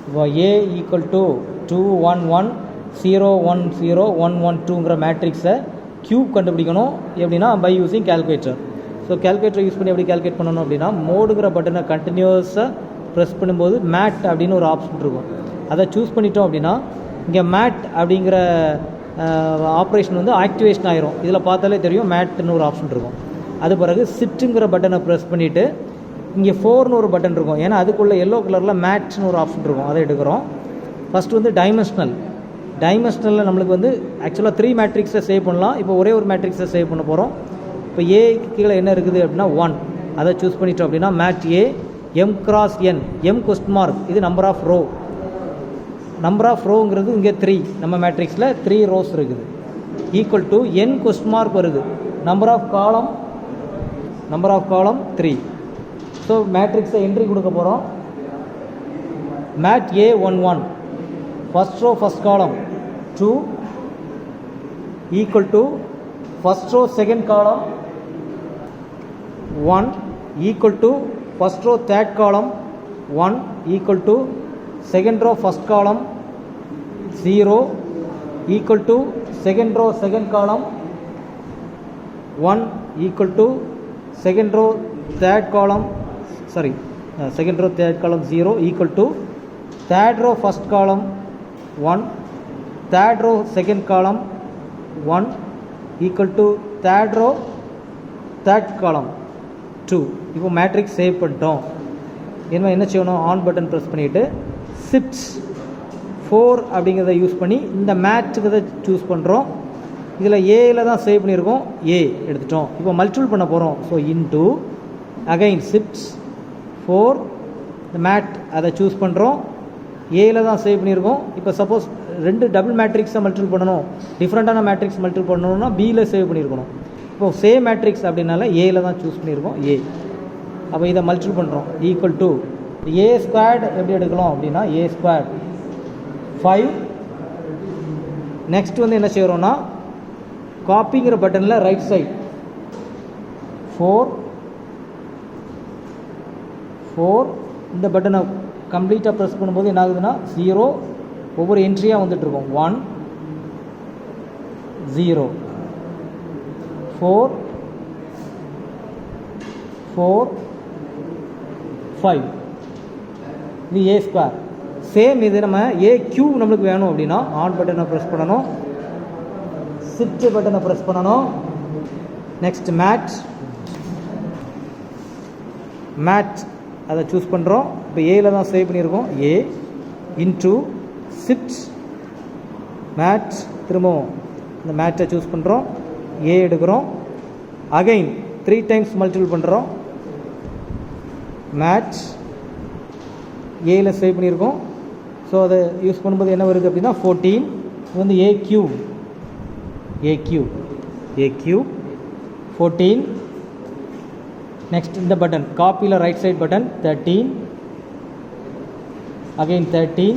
இப்போ ஏ equal to 2 1 1 0 1 0 1 1 2ங்கிற மேட்ரிக்ஸை cube கண்டுபிடிக்கணும் எப்படின்னா by using calculator. So calculator use பண்ணி எப்படி கேல்குலேட் பண்ணணும் அப்படின்னா மோடுங்கிற பட்டனை கண்டினியூஸாக ப்ரெஸ் பண்ணும்போது மேட் அப்படின்னு ஒரு ஆப்ஷன் இருக்கும். அதை சூஸ் பண்ணிட்டோம் அப்படின்னா இங்கே மேட் அப்படிங்கிற ஆப்ரேஷன் வந்து ஆக்டிவேஷன் ஆயிரும். இதில் பார்த்தாலே தெரியும் மேட்னு ஒரு ஆப்ஷன் இருக்கும். அது பிறகு சிட்டுங்கிற பட்டனை ப்ரெஸ் பண்ணிவிட்டு இங்கே 4னு ஒரு பட்டன் இருக்கும். ஏன்னா அதுக்குள்ளே எல்லோ கலரில் மேட்ச்னு ஒரு ஆப்ஷன் இருக்கும், அதை எடுக்கிறோம். ஃபஸ்ட்டு வந்து டைமென்ஷனலில் நம்மளுக்கு வந்து ஆக்சுவலாக 3 மேட்ரிக்ஸை சேவ் பண்ணலாம். இப்போ ஒரே ஒரு மேட்ரிக்ஸை சேவ் பண்ண போகிறோம். இப்போ ஏக்கு கீழே என்ன இருக்குது அப்படின்னா 1, அதை சூஸ் பண்ணிட்டோம் அப்படின்னா mat A M cross N, M question mark, இது number of row. Number of ரோங்கிறது இங்கே 3, நம்ம மேட்ரிக்ஸில் 3 ரோஸ் இருக்குது. Equal to N question mark வருது, நம்பர் ஆஃப் காலம் 3. ஸோ மேட்ரிக்ஸை என்ட்ரி கொடுக்க போகிறோம். Mat A 1 1 first row first column 2 equal to first row second column 1 equal to first row third column 1 equal to second row first column 0 equal to second row second column 1 equal to second row third column second row third column 0 equal to third row first column 1 third row second column 1 equal to third row third column 2. இப்போ matrix save பண்ணிட்டோம். என்ன செய்யணும், on button press பண்ணிவிட்டு shift 4 அப்படிங்கிறத use பண்ணி இந்த மேட்ச்சுக்கு choose பண்ணுறோம். இதில் ஏயில் தான் சேவ் பண்ணியிருக்கோம், ஏ எடுத்துட்டோம். இப்போ மல்டிபிள் பண்ண போகிறோம். ஸோ இன்டூ அகைன் ஷிஃப்ட் 4 இந்த மேட் அதை சூஸ் பண்ணுறோம். ஏயில் தான் சேவ் பண்ணியிருக்கோம். இப்போ சப்போஸ் 2 டபுள் மேட்ரிக்ஸை மல்டிபிள் பண்ணணும், டிஃப்ரெண்ட்டான மேட்ரிக்ஸ் மல்டிபிள் பண்ணணும்னா பியில் சேவ் பண்ணியிருக்கணும். இப்போ சேம் மேட்ரிக்ஸ் அப்படின்னால ஏயில் தான் சூஸ் பண்ணியிருக்கோம், ஏ. அப்போ இதை மல்டிபிள் பண்ணுறோம். ஈக்குவல் டு ஏ ஸ்கொயர்டு எப்படி எடுக்கலாம் அப்படின்னா ஏ ஸ்கொயர்டு 5. நெக்ஸ்ட் வந்து என்ன செய்கிறோன்னா காப்பிங்கிற பட்டனில் ரைட் சைட் 4 இந்த பட்டனை கம்ப்ளீட்டாக ப்ரெஸ் பண்ணும்போது என்ன ஆகுதுன்னா 0 ஒவ்வொரு என்ட்ரியாக வந்துட்டுருக்கோம். 1 0 4 5 இது ஏ ஸ்கொயர். சேம் இது நம்ம ஏ கியூ நம்மளுக்கு வேணும் அப்படின்னா ஆன் பட்டனை ப்ரெஸ் பண்ணணும், ஷிஃப்ட் பட்டனை ப்ரெஸ் பண்ணணும். நெக்ஸ்ட் மேட் அதை சூஸ் பண்ணுறோம். இப்போ ஏயில் தான் சேவ் பண்ணியிருக்கோம், ஏ இன்டூ ஷிஃப்ட் மேட், திரும்பவும் இந்த மேட்டை சூஸ் பண்ணுறோம், ஏ எடுக்கிறோம். அகைன் 3 டைம்ஸ் மல்டிபிள் பண்ணுறோம். மேட்ச் ஏயில் சேவ் பண்ணியிருக்கோம். ஸோ அதை யூஸ் பண்ணும்போது என்ன வருது அப்படின்னா 14. இது வந்து ஏ கியூப் 14. நெக்ஸ்ட் இந்த பட்டன் காப்பியில் ரைட் சைட் பட்டன் 13, அகைன் 13